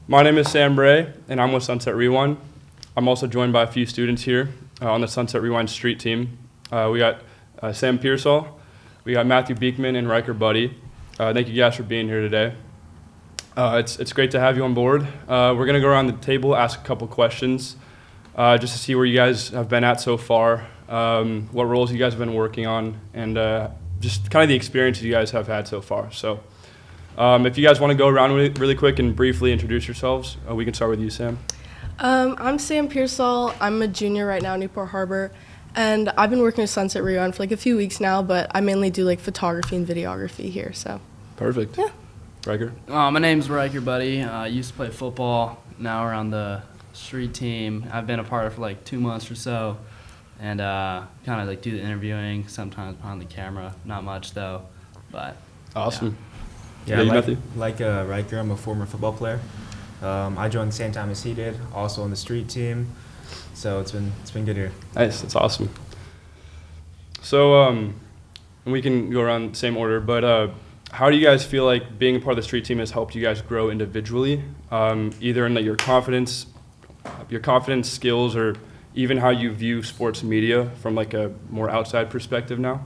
My name is Sam Bray, and I'm with Sunset Rewind. I'm also joined by a few students here on the Sunset Rewind street team. We got Sam Pearsall, we got Matthew Beekman, and Ryker Budde. Thank you guys for being here today. It's great to have you on board. We're going to go around the table, ask a couple questions, just to see where you guys have been at so far, what roles you guys have been working on, and just kind of the experiences you guys have had so far. So if you guys want to go around really quick and briefly introduce yourselves, we can start with you, Sam. I'm Sam Pearsall. I'm a junior right now in Newport Harbor, and I've been working with Sunset Rewind for like a few weeks now, but I mainly do like photography and videography here, so. Perfect. Yeah. Riker? My name's Ryker Budde. I used to play football. Now we're on the street team. I've been a part of it for like 2 months or so, and kind of like do the interviewing, sometimes behind the camera. Not much though, but. Awesome. Yeah, Matthew? like Ryker, I'm a former football player. I joined the same time as he did, also on the street team. So it's been good here. Nice, that's awesome. So, and we can go around the same order, but how do you guys feel like being a part of the street team has helped you guys grow individually, either in your confidence, skills, or even how you view sports media from like a more outside perspective now?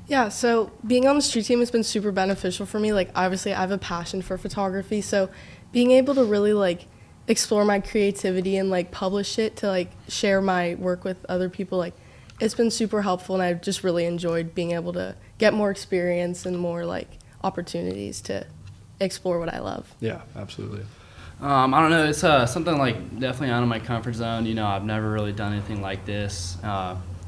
Yeah, so being on the street team has been super beneficial for me. Like, obviously, I have a passion for photography, so being able to really, like, explore my creativity and, like, publish it to, like, share my work with other people, like, it's been super helpful, and I've just really enjoyed being able to get more experience and more, like, opportunities to explore what I love. Yeah, absolutely. I don't know. It's something like definitely out of my comfort zone. You know, I've never really done anything like this.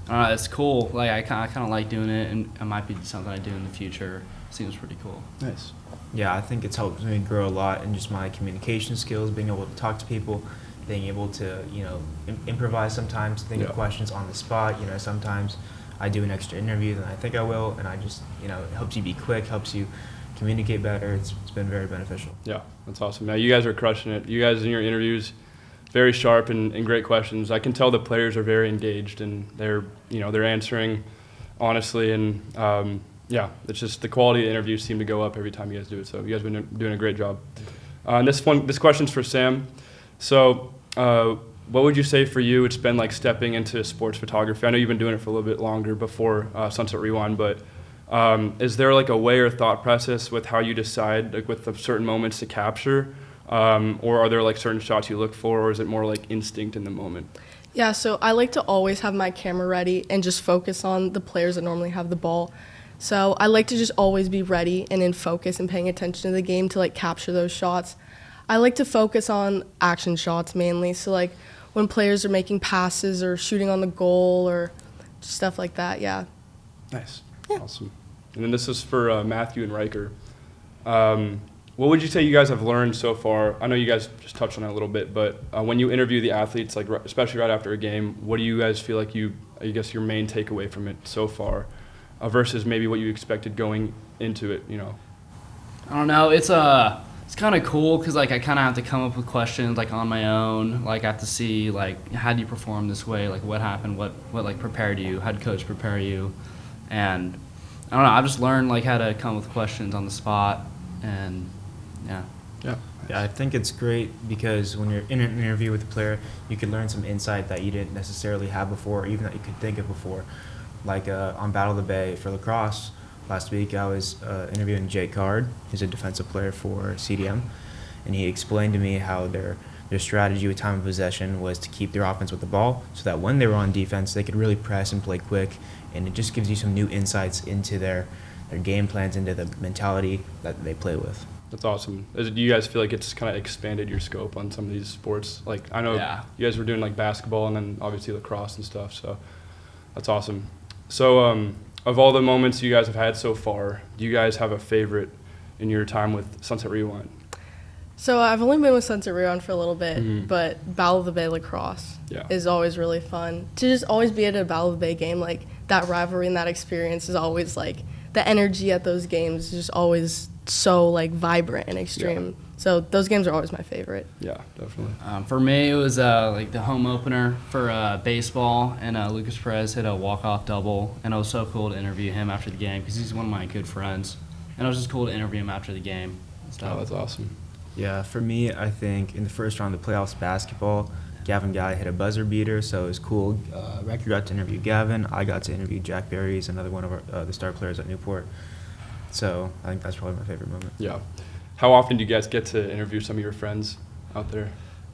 It's cool. Like I kind of like doing it, and it might be something I do in the future. Seems pretty cool. Nice. Yeah, I think it's helped me grow a lot in just my communication skills, being able to talk to people, being able to, improvise sometimes, think of questions on the spot. Sometimes I do an extra interview than I think I will, and I just, it helps you be quick, helps you communicate better. It's been very beneficial. Yeah, that's awesome. Now, you guys are crushing it. You guys in your interviews, very sharp and great questions. I can tell the players are very engaged, and they're answering honestly, and it's just the quality of the interviews seem to go up every time you guys do it. So you guys have been doing a great job. This question's for Sam. So what would you say for you it's been like stepping into sports photography? I know you've been doing it for a little bit longer before Sunset Rewind, but is there like a way or thought process with how you decide like with the certain moments to capture? Or are there like certain shots you look for, or is it more like instinct in the moment? Yeah, so I like to always have my camera ready and just focus on the players that normally have the ball. So I like to just always be ready and in focus and paying attention to the game to like capture those shots. I like to focus on action shots mainly. So like when players are making passes or shooting on the goal or just stuff like that, yeah. Nice. Yeah. Awesome. And then this is for Matthew and Ryker. What would you say you guys have learned so far? I know you guys just touched on it a little bit, but when you interview the athletes, like especially right after a game, what do you guys feel like your main takeaway from it so far, versus maybe what you expected going into it? I don't know. It's kind of cool because like I kind of have to come up with questions like on my own. Like I have to see like how do you perform this way? Like what happened? What like prepared you? How did coach prepare you? And I don't know. I've just learned like how to come up with questions on the spot, and yeah. Yeah, I think it's great because when you're in an interview with a player, you can learn some insight that you didn't necessarily have before, or even that you could think of before. Like on Battle of the Bay for lacrosse last week, I was interviewing Jake Card, who's a defensive player for CDM, and he explained to me how their strategy with time of possession was to keep their offense with the ball so that when they were on defense, they could really press and play quick, and it just gives you some new insights into their game plans, into the mentality that they play with. That's awesome. Do you guys feel like it's kind of expanded your scope on some of these sports? Like I know you guys were doing like basketball and then obviously lacrosse and stuff, so that's awesome. So of all the moments you guys have had so far, do you guys have a favorite in your time with Sunset Rewind? So I've only been with Sunset Rewind for a little bit, but Battle of the Bay lacrosse is always really fun. To just always be at a Battle of the Bay game, like that rivalry and that experience is always like the energy at those games is just always so like vibrant and extreme. So those games are always my favorite. Yeah, definitely. For me, it was like the home opener for baseball, and Lucas Perez hit a walk-off double, and it was so cool to interview him after the game because he's one of my good friends, and it was just cool to interview him after the game and stuff. Oh, that's awesome. Yeah, for me, I think in the first round of the playoffs basketball, Gavin Guy hit a buzzer beater, so it was cool. Ryker got to interview Gavin. I got to interview Jack Berry, another one of the star players at Newport. So I think that's probably my favorite moment. Yeah. How often do you guys get to interview some of your friends out there?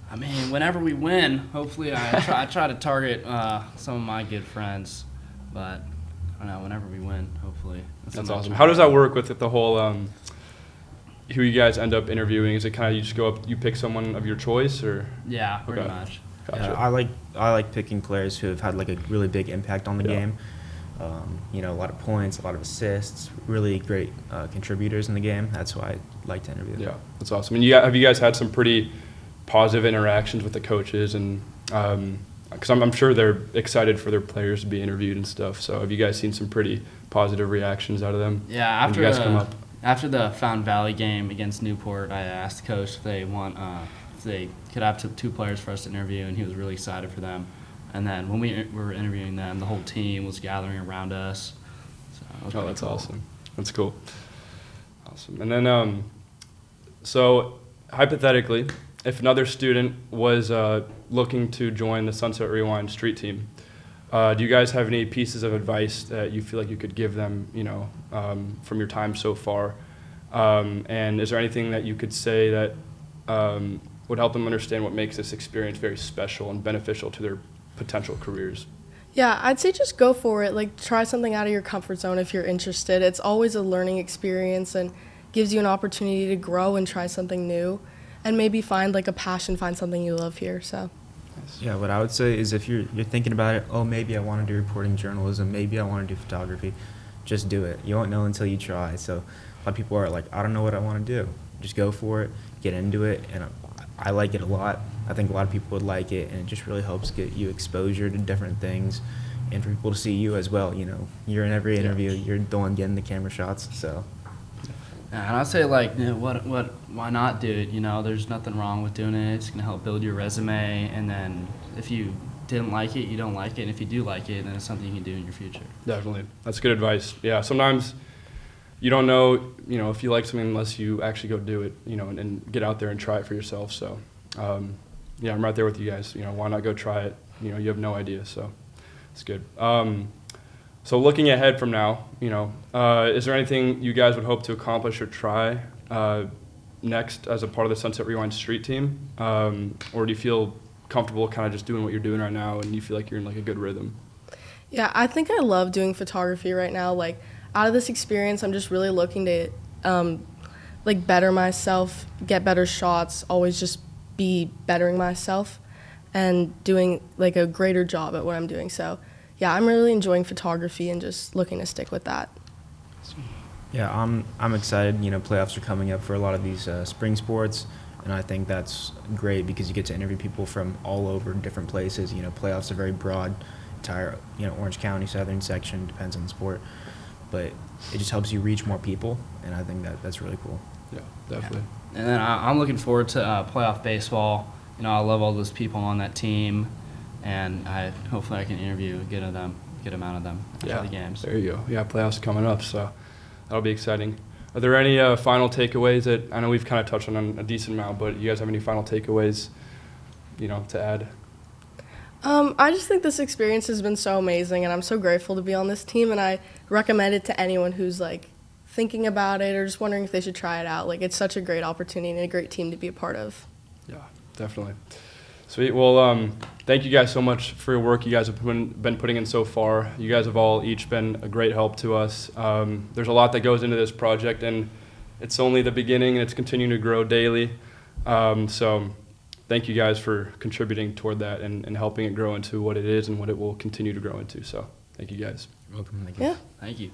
I mean, whenever we win, hopefully I try to target some of my good friends. But I don't know, whenever we win, hopefully. That's awesome. How does that work with the whole who you guys end up interviewing? Is it kind of you just go up, you pick someone of your choice, or? Yeah, pretty Okay. much. Gotcha. Yeah, I like picking players who have had like a really big impact on the Yeah. game. A lot of points, a lot of assists, really great contributors in the game. That's why I like to interview them. Yeah, that's awesome. And have you guys had some pretty positive interactions with the coaches, and because I'm sure they're excited for their players to be interviewed and stuff. So have you guys seen some pretty positive reactions out of them? Yeah, when you guys come up? after the Fountain Valley game against Newport, I asked the coach if they if they could have two players for us to interview, and he was really excited for them. And then when we were interviewing them, the whole team was gathering around us. So it was Oh, pretty that's cool. awesome. That's cool. Awesome. And then, so hypothetically, if another student was looking to join the Sunset Rewind street team, do you guys have any pieces of advice that you feel like you could give them, from your time so far? And is there anything that you could say that would help them understand what makes this experience very special and beneficial to their potential careers? Yeah, I'd say just go for it. Like, try something out of your comfort zone if you're interested. It's always a learning experience and gives you an opportunity to grow and try something new, and maybe find like a passion, find something you love here. So. Yeah, what I would say is if you're thinking about it, oh, maybe I want to do reporting journalism, maybe I want to do photography, just do it. You won't know until you try. So a lot of people are like, I don't know what I want to do. Just go for it, get into it, and I like it a lot. I think a lot of people would like it, and it just really helps get you exposure to different things and for people to see you as well. You're in every interview, you're the one getting the camera shots, so. Yeah, and I'd say why not do it? There's nothing wrong with doing it. It's gonna help build your resume, and then if you didn't like it, you don't like it, and if you do like it, then it's something you can do in your future. Definitely. That's good advice. Yeah, sometimes you don't know, if you like something unless you actually go do it, and get out there and try it for yourself. So, yeah, I'm right there with you guys. Why not go try it? You have no idea, so it's good. So looking ahead from now, is there anything you guys would hope to accomplish or try next as a part of the Sunset Rewind street team? Or do you feel comfortable kind of just doing what you're doing right now and you feel like you're in like a good rhythm? Yeah, I think I love doing photography right now. Like, out of this experience, I'm just really looking to better myself, get better shots, always just be bettering myself and doing like a greater job at what I'm doing. So yeah, I'm really enjoying photography and just looking to stick with that. Yeah, I'm excited. Playoffs are coming up for a lot of these spring sports, and I think that's great because you get to interview people from all over different places. Playoffs are very broad, entire Orange County, Southern section, depends on the sport, but it just helps you reach more people, and I think that's really cool. Yeah, definitely. And then I'm looking forward to playoff baseball. I love all those people on that team, and hopefully I can interview a good amount of them after the games. There you go. Yeah, playoffs coming up, so that'll be exciting. Are there any final takeaways that I know we've kind of touched on a decent amount, but you guys have any final takeaways, to add? I just think this experience has been so amazing, and I'm so grateful to be on this team, and I recommend it to anyone who's like thinking about it or just wondering if they should try it out. Like, it's such a great opportunity and a great team to be a part of. Yeah, definitely. Sweet. Well, thank you guys so much for your work you guys have been putting in so far. You guys have all each been a great help to us. There's a lot that goes into this project, and it's only the beginning, and it's continuing to grow daily. So thank you guys for contributing toward that and helping it grow into what it is and what it will continue to grow into. So thank you guys. Welcome. Thank you. Yeah. Thank you.